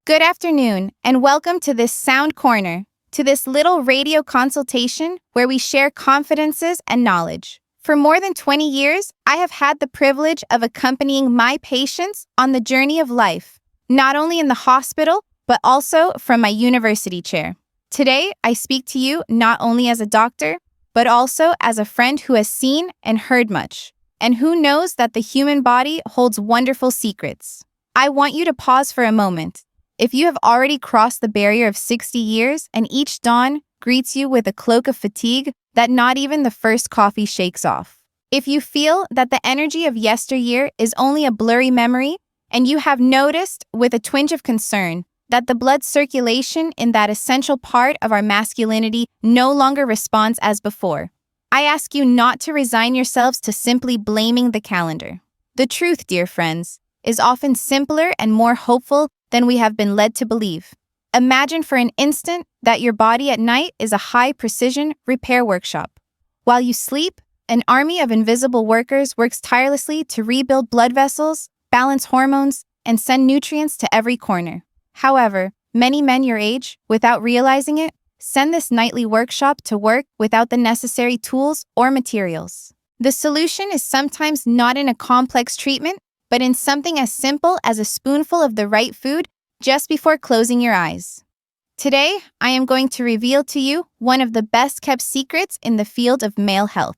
Good afternoon, and welcome to this Sound Corner, to this little radio consultation where we share confidences and knowledge. For more than 20 years, I have had the privilege of accompanying my patients on the journey of life, not only in the hospital, but also from my university chair. Today, I speak to you not only as a doctor, but also as a friend who has seen and heard much, and who knows that the human body holds wonderful secrets. I want you to pause for a moment. If you have already crossed the barrier of 60 years and each dawn greets you with a cloak of fatigue that not even the first coffee shakes off. If you feel that the energy of yesteryear is only a blurry memory, and you have noticed with a twinge of concern that the blood circulation in that essential part of our masculinity no longer responds as before, I ask you not to resign yourselves to simply blaming the calendar. The truth, dear friends, is often simpler and more hopeful than we have been led to believe. Imagine for an instant that your body at night is a high-precision repair workshop. While you sleep, an army of invisible workers works tirelessly to rebuild blood vessels, balance hormones, and send nutrients to every corner. However, many men your age, without realizing it, send this nightly workshop to work without the necessary tools or materials. The solution is sometimes not in a complex treatment, but in something as simple as a spoonful of the right food just before closing your eyes. Today, I am going to reveal to you one of the best-kept secrets in the field of male health,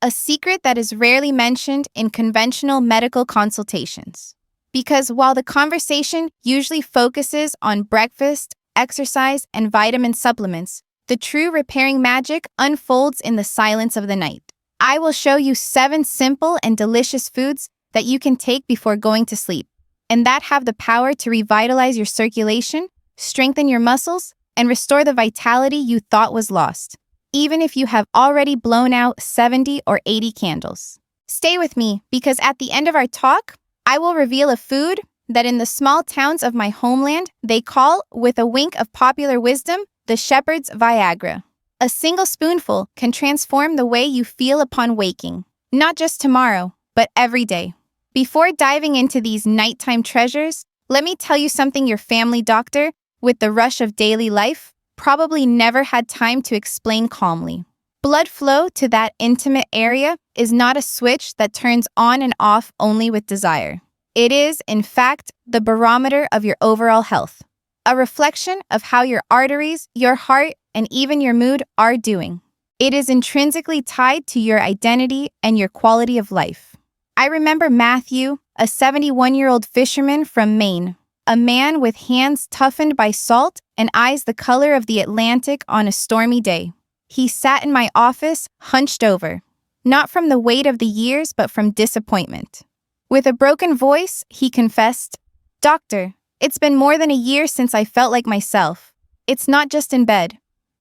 a secret that is rarely mentioned in conventional medical consultations. Because while the conversation usually focuses on breakfast, exercise, and vitamin supplements, the true repairing magic unfolds in the silence of the night. I will show you 7 simple and delicious foods that you can take before going to sleep, and that have the power to revitalize your circulation, strengthen your muscles, and restore the vitality you thought was lost, even if you have already blown out 70 or 80 candles. Stay with me, because at the end of our talk, I will reveal a food that in the small towns of my homeland they call, with a wink of popular wisdom, the shepherd's Viagra. A single spoonful can transform the way you feel upon waking, not just tomorrow, but every day. Before diving into these nighttime treasures, let me tell you something your family doctor, with the rush of daily life, probably never had time to explain calmly. Blood flow to that intimate area is not a switch that turns on and off only with desire. It is, in fact, the barometer of your overall health, a reflection of how your arteries, your heart, and even your mood are doing. It is intrinsically tied to your identity and your quality of life. I remember Matthew, a 71-year-old fisherman from Maine, a man with hands toughened by salt and eyes the color of the Atlantic on a stormy day. He sat in my office, hunched over, not from the weight of the years, but from disappointment. With a broken voice, he confessed, "Doctor, it's been more than a year since I felt like myself. It's not just in bed.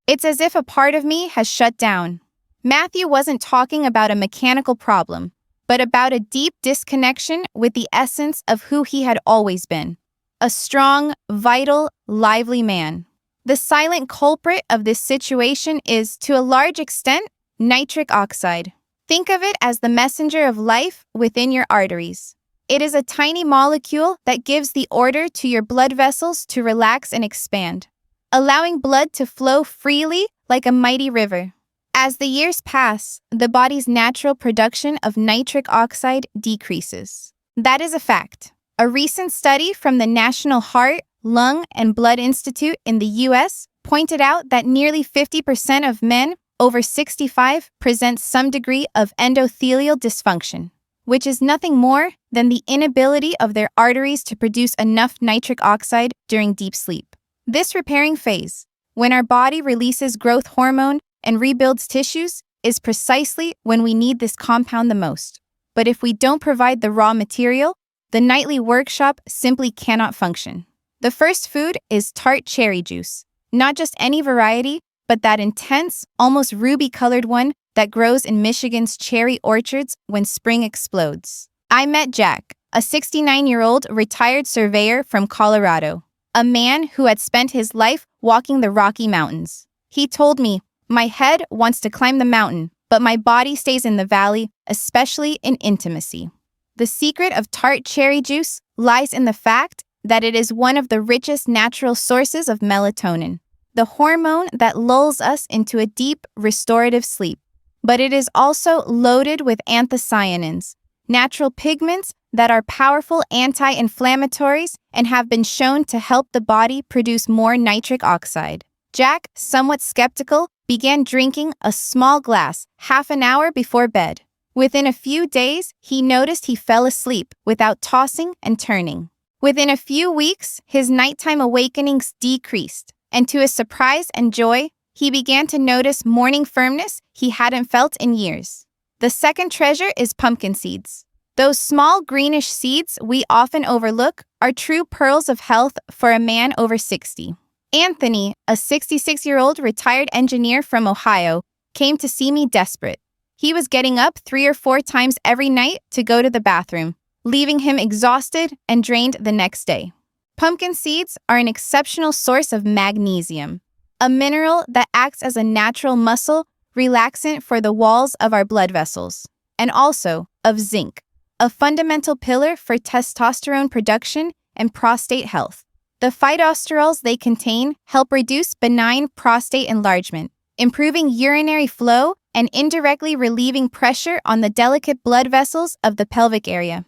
It's as if a part of me has shut down." Matthew wasn't talking about a mechanical problem, but about a deep disconnection with the essence of who he had always been. A strong, vital, lively man. The silent culprit of this situation is, to a large extent, nitric oxide. Think of it as the messenger of life within your arteries. It is a tiny molecule that gives the order to your blood vessels to relax and expand, allowing blood to flow freely like a mighty river. As the years pass, the body's natural production of nitric oxide decreases. That is a fact. A recent study from the National Heart, Lung, and Blood Institute in the U.S. pointed out that nearly 50% of men over 65 present some degree of endothelial dysfunction, which is nothing more than the inability of their arteries to produce enough nitric oxide during deep sleep. This repairing phase, when our body releases growth hormone and rebuilds tissues, is precisely when we need this compound the most. But if we don't provide the raw material, the nightly workshop simply cannot function. The first food is tart cherry juice, not just any variety, but that intense, almost ruby-colored one that grows in Michigan's cherry orchards when spring explodes. I met Jack, a 69-year-old retired surveyor from Colorado, a man who had spent his life walking the Rocky Mountains. He told me, "My head wants to climb the mountain, but my body stays in the valley, especially in intimacy." The secret of tart cherry juice lies in the fact that it is one of the richest natural sources of melatonin, the hormone that lulls us into a deep, restorative sleep. But it is also loaded with anthocyanins, natural pigments that are powerful anti-inflammatories and have been shown to help the body produce more nitric oxide. Jack, somewhat skeptical, began drinking a small glass half an hour before bed. Within a few days, he noticed he fell asleep without tossing and turning. Within a few weeks, his nighttime awakenings decreased, and to his surprise and joy, he began to notice morning firmness he hadn't felt in years. The second treasure is pumpkin seeds. Those small greenish seeds we often overlook are true pearls of health for a man over 60. Anthony, a 66-year-old retired engineer from Ohio, came to see me desperate. He was getting up 3 or 4 times every night to go to the bathroom, leaving him exhausted and drained the next day. Pumpkin seeds are an exceptional source of magnesium, a mineral that acts as a natural muscle relaxant for the walls of our blood vessels, and also of zinc, a fundamental pillar for testosterone production and prostate health. The phytosterols they contain help reduce benign prostate enlargement, improving urinary flow and indirectly relieving pressure on the delicate blood vessels of the pelvic area.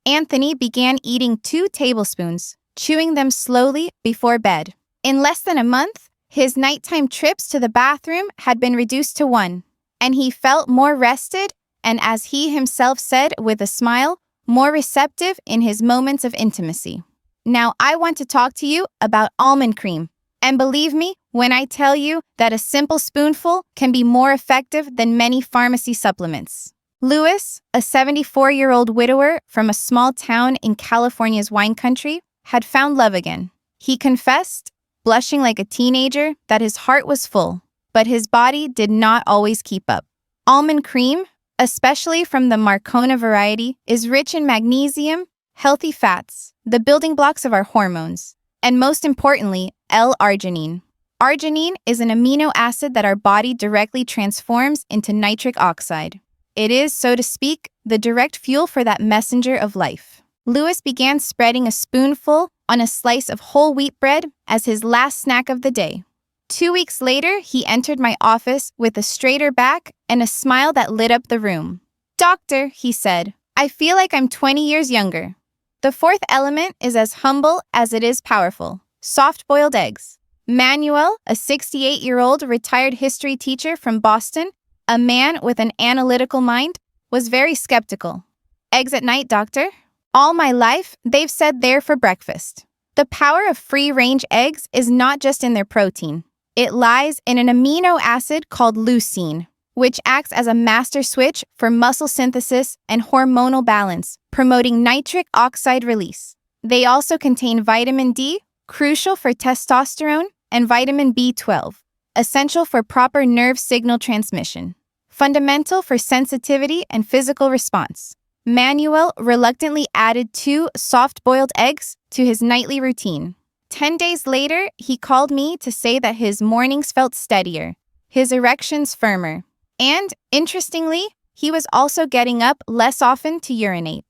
Anthony began eating 2 tablespoons, chewing them slowly before bed. In less than a month, his nighttime trips to the bathroom had been reduced to 1, and he felt more rested and, as he himself said with a smile, more receptive in his moments of intimacy. Now I want to talk to you about almond cream. And believe me when I tell you that a simple spoonful can be more effective than many pharmacy supplements. Louis, a 74-year-old widower from a small town in California's wine country, had found love again. He confessed, blushing like a teenager, that his heart was full, but his body did not always keep up. Almond cream, especially from the Marcona variety, is rich in magnesium, healthy fats, the building blocks of our hormones, and most importantly, L-arginine. Arginine is an amino acid that our body directly transforms into nitric oxide. It is, so to speak, the direct fuel for that messenger of life. Louis began spreading a spoonful on a slice of whole wheat bread as his last snack of the day. 2 weeks later, he entered my office with a straighter back and a smile that lit up the room. "Doctor," he said, "I feel like I'm 20 years younger." The fourth element is as humble as it is powerful: soft-boiled eggs. Manuel, a 68-year-old retired history teacher from Boston, a man with an analytical mind, was very skeptical. "Eggs at night, doctor? All my life, they've said they're for breakfast." The power of free-range eggs is not just in their protein. It lies in an amino acid called leucine, which acts as a master switch for muscle synthesis and hormonal balance, promoting nitric oxide release. They also contain vitamin D, crucial for testosterone, and vitamin B12, essential for proper nerve signal transmission, fundamental for sensitivity and physical response. Manuel reluctantly added 2 soft-boiled eggs to his nightly routine. 10 days later, he called me to say that his mornings felt steadier, his erections firmer, and, interestingly, he was also getting up less often to urinate.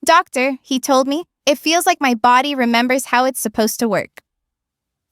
"Doctor," he told me, "it feels like my body remembers how it's supposed to work."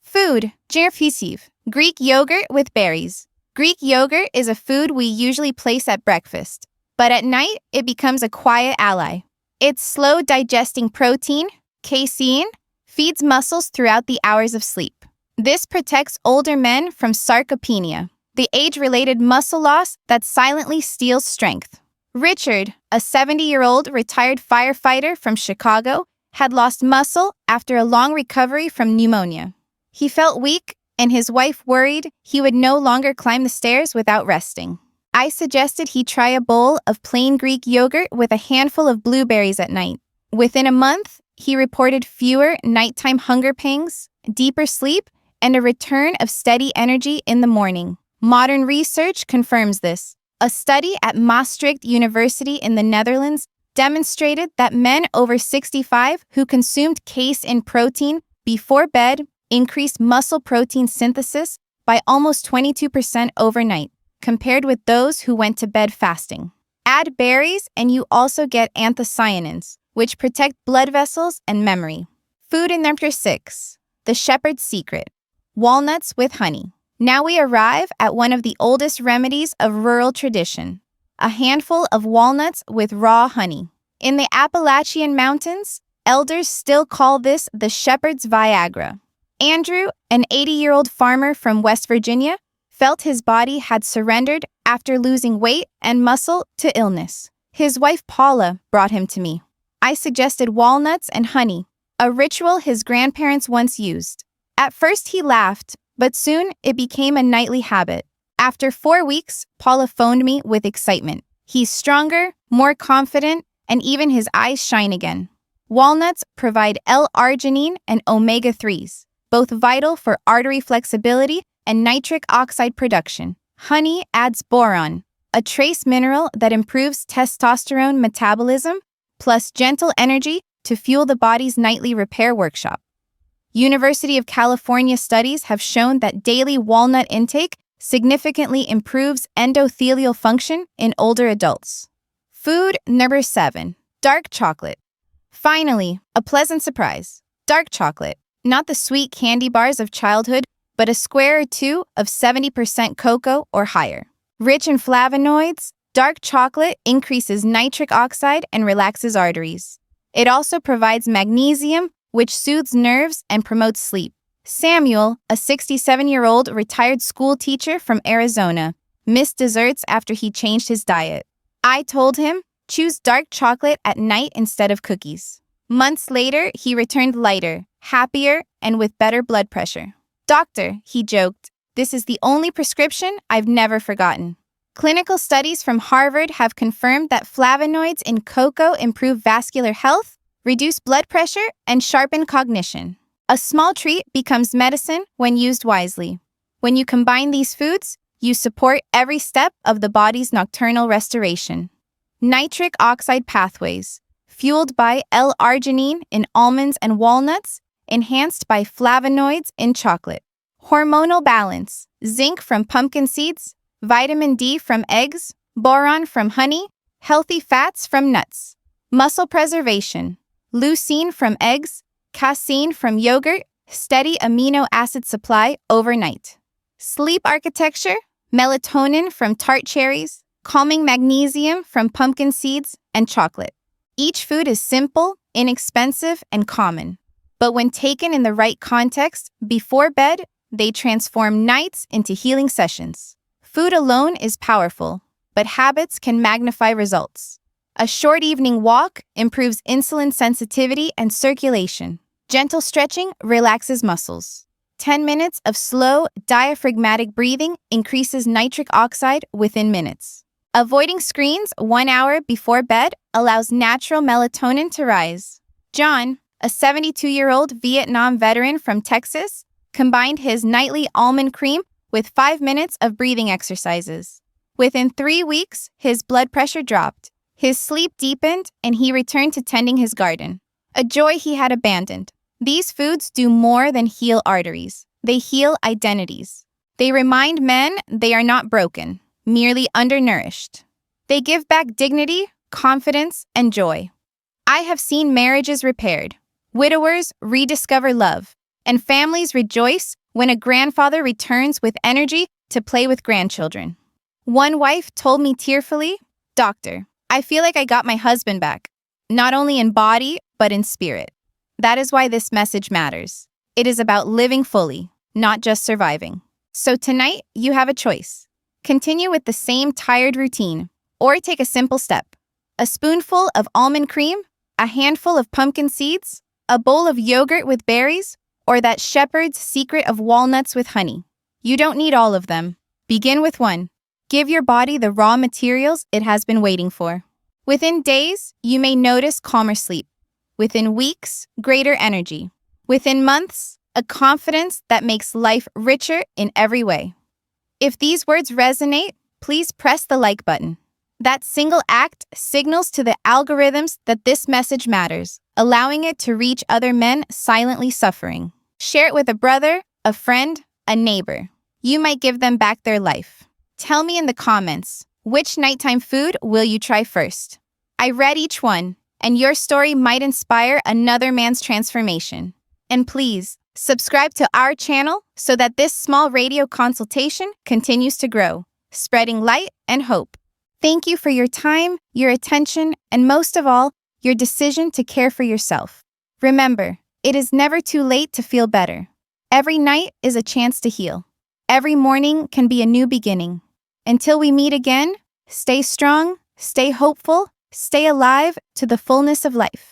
Food, gerfisiv, Greek yogurt with berries. Greek yogurt is a food we usually place at breakfast, but at night it becomes a quiet ally. Its slow-digesting protein, casein, feeds muscles throughout the hours of sleep. This protects older men from sarcopenia, the age-related muscle loss that silently steals strength. Richard, a 70-year-old retired firefighter from Chicago, had lost muscle after a long recovery from pneumonia. He felt weak, and his wife worried he would no longer climb the stairs without resting. I suggested he try a bowl of plain Greek yogurt with a handful of blueberries at night. Within a month, he reported fewer nighttime hunger pangs, deeper sleep, and a return of steady energy in the morning. Modern research confirms this. A study at Maastricht University in the Netherlands demonstrated that men over 65 who consumed casein protein before bed increased muscle protein synthesis by almost 22% overnight, compared with those who went to bed fasting. Add berries and you also get anthocyanins, which protect blood vessels and memory. Food in number 6. The shepherd's secret. Walnuts with honey. Now we arrive at one of the oldest remedies of rural tradition. A handful of walnuts with raw honey. In the Appalachian Mountains, elders still call this the shepherd's Viagra. Andrew, an 80-year-old farmer from West Virginia, felt his body had surrendered after losing weight and muscle to illness. His wife Paula brought him to me. I suggested walnuts and honey, a ritual his grandparents once used. At first he laughed, but soon it became a nightly habit. After 4 weeks, Paula phoned me with excitement. He's stronger, more confident, and even his eyes shine again. Walnuts provide L-arginine and omega-3s, both vital for artery flexibility and nitric oxide production. Honey adds boron, a trace mineral that improves testosterone metabolism, plus gentle energy to fuel the body's nightly repair workshop. University of California studies have shown that daily walnut intake significantly improves endothelial function in older adults. Food number 7. Dark chocolate. Finally, a pleasant surprise. Dark chocolate. Not the sweet candy bars of childhood, but a square or two of 70% cocoa or higher. Rich in flavonoids, dark chocolate increases nitric oxide and relaxes arteries. It also provides magnesium, which soothes nerves and promotes sleep. Samuel, a 67-year-old retired school teacher from Arizona, missed desserts after he changed his diet. I told him, choose dark chocolate at night instead of cookies. Months later, he returned lighter, happier, and with better blood pressure. Doctor, he joked, this is the only prescription I've never forgotten. Clinical studies from Harvard have confirmed that flavonoids in cocoa improve vascular health, reduce blood pressure, and sharpen cognition. A small treat becomes medicine when used wisely. When you combine these foods, you support every step of the body's nocturnal restoration. Nitric oxide pathways, fueled by L-arginine in almonds and walnuts, enhanced by flavonoids in chocolate. Hormonal balance, zinc from pumpkin seeds, vitamin D from eggs, boron from honey, healthy fats from nuts. Muscle preservation, leucine from eggs, casein from yogurt, steady amino acid supply overnight. Sleep architecture, melatonin from tart cherries, calming magnesium from pumpkin seeds and chocolate. Each food is simple, inexpensive, and common. But when taken in the right context, before bed, they transform nights into healing sessions. Food alone is powerful, but habits can magnify results. A short evening walk improves insulin sensitivity and circulation. Gentle stretching relaxes muscles. 10 minutes of slow, diaphragmatic breathing increases nitric oxide within minutes. Avoiding screens 1 hour before bed allows natural melatonin to rise. John, a 72-year-old Vietnam veteran from Texas, combined his nightly almond cream with 5 minutes of breathing exercises. Within 3 weeks, his blood pressure dropped. His sleep deepened, and he returned to tending his garden, a joy he had abandoned. These foods do more than heal arteries. They heal identities. They remind men they are not broken, merely undernourished. They give back dignity, confidence, and joy. I have seen marriages repaired, widowers rediscover love, and families rejoice when a grandfather returns with energy to play with grandchildren. One wife told me tearfully, "Doctor, I feel like I got my husband back, not only in body, but in spirit." That is why this message matters. It is about living fully, not just surviving. So tonight, you have a choice. Continue with the same tired routine, or take a simple step. A spoonful of almond cream, a handful of pumpkin seeds, a bowl of yogurt with berries, or that shepherd's secret of walnuts with honey. You don't need all of them. Begin with one. Give your body the raw materials it has been waiting for. Within days, you may notice calmer sleep. Within weeks, greater energy. Within months, a confidence that makes life richer in every way. If these words resonate, please press the like button. That single act signals to the algorithms that this message matters, allowing it to reach other men silently suffering. Share it with a brother, a friend, a neighbor. You might give them back their life. Tell me in the comments, which nighttime food will you try first? I read each one, and your story might inspire another man's transformation. And please, subscribe to our channel so that this small radio consultation continues to grow, spreading light and hope. Thank you for your time, your attention, and most of all, your decision to care for yourself. Remember, it is never too late to feel better. Every night is a chance to heal. Every morning can be a new beginning. Until we meet again, stay strong, stay hopeful, stay alive to the fullness of life.